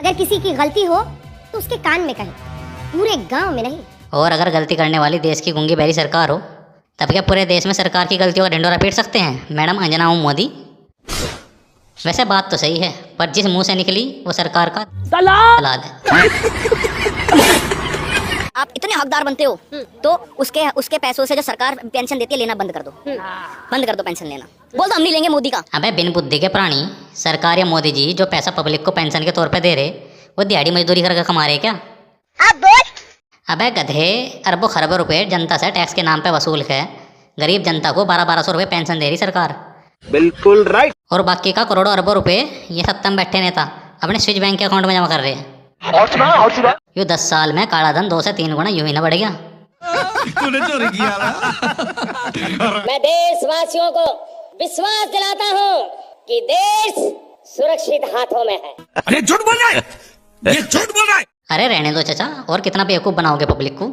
अगर किसी की गलती हो तो उसके कान में कहें, पूरे गांव में नहीं। और अगर गलती करने वाली देश की गूंगी बैरी सरकार हो, तब क्या पूरे देश में सरकार की गलतियों का ढिंडोरा पीट सकते हैं मैडम अंजना मोदी? वैसे बात तो सही है, पर जिस मुंह से निकली वो सरकार का सलाद है। आप इतने हकदार बनते हो तो उसके पैसों से जो सरकार पेंशन देती है लेना बंद कर दो। बंद कर दो पेंशन लेना। बोल दो हम नहीं लेंगे मोदी का। अबे बिन बुद्धि के प्राणी, सरकार या मोदी जी जो पैसा पब्लिक को पेंशन के तौर पे दे रहे, वो दिहाड़ी मजदूरी करके कमा रहे क्या? अबे गधे, अरबों खरबों रुपए जनता से टैक्स के नाम पे वसूल है गरीब जनता को 1200 रुपए पेंशन दे रही सरकार। बिल्कुल राइट। और बाकी का करोड़ों अरबों रुपए ये सत्ता में बैठे नेता अपने स्विच बैंक के अकाउंट में जमा कर रहे हैं। और यो 10 साल में काला धन 2 से 3 गुना यूं ही ना बढ़ गया। तूने चोरी किया ना? मैं देशवासियों को विश्वास दिलाता हूँ कि देश सुरक्षित हाथों में है। अरे झूठ बोल रहा है, ये झूठ बोल रहा है। अरे रहने दो चाचा, और कितना बेवकूफ बनाओगे पब्लिक को?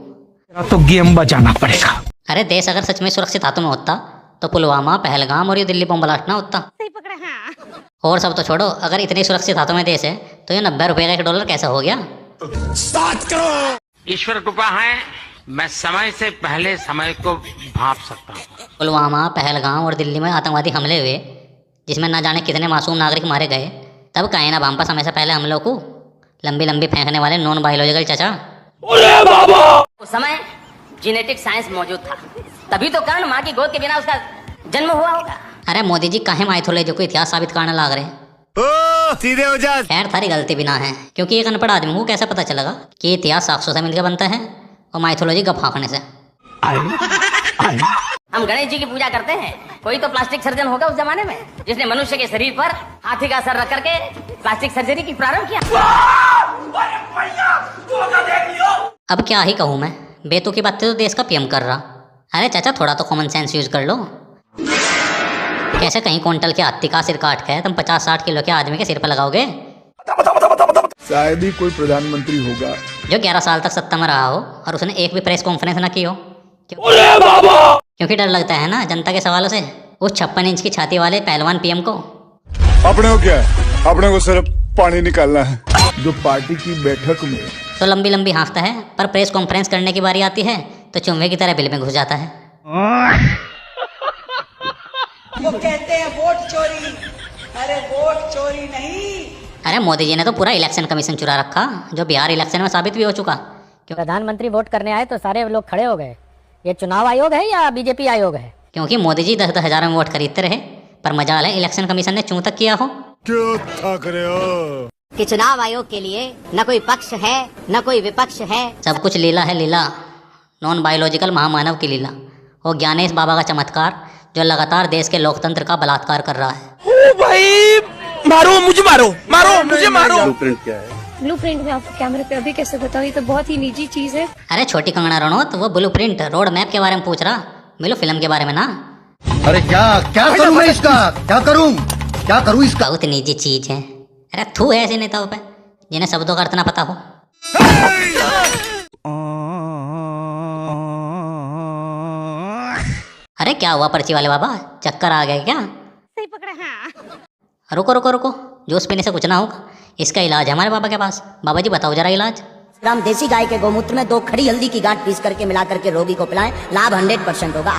तो गेम बजाना पड़ेगा। अरे देश अगर सच में सुरक्षित हाथों में होता तो पुलवामा, पहलगाम और ये दिल्ली बम ब्लास्ट ना होता। सही पकड़ा। हाँ। और सब तो छोड़ो, अगर इतने सुरक्षित हाथों में देश है तो ये 90 रुपए का $1 कैसा हो गया? 7 करोड़। ईश्वर कृपा है, मैं समय से पहले समय को भांप सकता हूँ। पुलवामा, पहलगाम और दिल्ली में आतंकवादी हमले हुए जिसमें ना जाने कितने मासूम नागरिक मारे गए, तब कहे ना भांपा समय से पहले हमलों को लंबी लंबी फेंकने वाले नॉन बायोलॉजिकल चाचा। उस समय जेनेटिक साइंस मौजूद था, तभी तो कर्ण माँ की गोद के बिना उसका जन्म हुआ होगा। अरे मोदी जी काहे माइथोलॉजी को इतिहास साबित करने लाग रहे हैं? सीधे हो जा। खैर थारी गलती बिना है, क्योंकि एक अनपढ़ आदमी को कैसे पता चलेगा कि इतिहास साक्ष्यों से मिलकर बनता है और माइथोलॉजी गप हाँकने से। हम गणेश जी की पूजा करते हैं, कोई तो प्लास्टिक सर्जन होगा उस जमाने में जिसने मनुष्य के शरीर पर हाथी का सर रख करके प्लास्टिक सर्जरी की प्रारंभ किया। अब क्या ही कहूँ मैं, बेतु की बातें तो देश का पीएम कर रहा। अरे चाचा थोड़ा तो कॉमन सेंस यूज कर लो। कैसे कहीं क्विंटल के हाथी का सिर काट के तुम 50-60 किलो के आदमी के सिर पर लगाओगे? शायद ही कोई प्रधानमंत्री होगा जो 11 साल तक सत्ता में रहा हो और उसने एक भी प्रेस कॉन्फ्रेंस ना की हो। क्योंकि डर लगता है ना जनता के सवालों से, उस 56 इंच की छाती वाले पहलवान पीएम को। अपने को क्या है, अपने को सिर्फ पानी निकालना है। जो पार्टी की बैठक में तो लंबी लंबी हाँफता है, पर प्रेस कॉन्फ्रेंस करने की बारी आती है तो चुम्बे की तरह बिल में घुस जाता है। वो कहते हैं वोट चोरी। अरे वोट चोरी नहीं। अरे मोदी जी ने तो पूरा इलेक्शन कमीशन चुरा रखा, जो बिहार इलेक्शन में साबित भी हो चुका। प्रधानमंत्री वोट करने आए तो सारे लोग खड़े हो गए। ये चुनाव आयोग है या बीजेपी आयोग है? क्योंकि मोदी जी 10-10 हजार में वोट खरीदते रहे, पर मजाल है इलेक्शन कमीशन ने चूं तक किया हो। क्यों थक रहे हो? कि चुनाव आयोग के लिए न कोई पक्ष है न कोई विपक्ष है, सब कुछ लीला है लीला, नॉन बायोलॉजिकल महामानव की लीला और ज्ञानेश बाबा का चमत्कार जो लगातार देश के लोकतंत्र का बलात्कार कर रहा है। ओ भाई, मारो मुझे, मारो मुझे, मारो। ब्लूप्रिंट क्या है? ब्लूप्रिंट मैं आपको कैमरे पे अभी कैसे बताऊं, ये तो बहुत ही निजी चीज है। अरे छोटी कंगना रनौत, वो ब्लूप्रिंट रोड मैप के बारे में पूछ रहा, मिलो फिल्म के बारे में ना। अरे क्या करूं मैं इसका, क्या करूं इसका? बहुत निजी चीज है। अरे थू है ऐसे नेताओं पे जिन्हें शब्दों का अर्थ ना पता हो। अरे क्या हुआ पर्ची वाले बाबा, चक्कर आ गया क्या? सही पकड़ा। हाँ। रुको, जूस पीने से कुछ ना होगा, इसका इलाज है हमारे बाबा के पास। बाबा जी बताओ जरा इलाज। ग्राम देसी गाय के गोमूत्र में 2 खड़ी हल्दी की गांठ पीस करके मिला करके रोगी को पिलाएं, लाभ 100% होगा।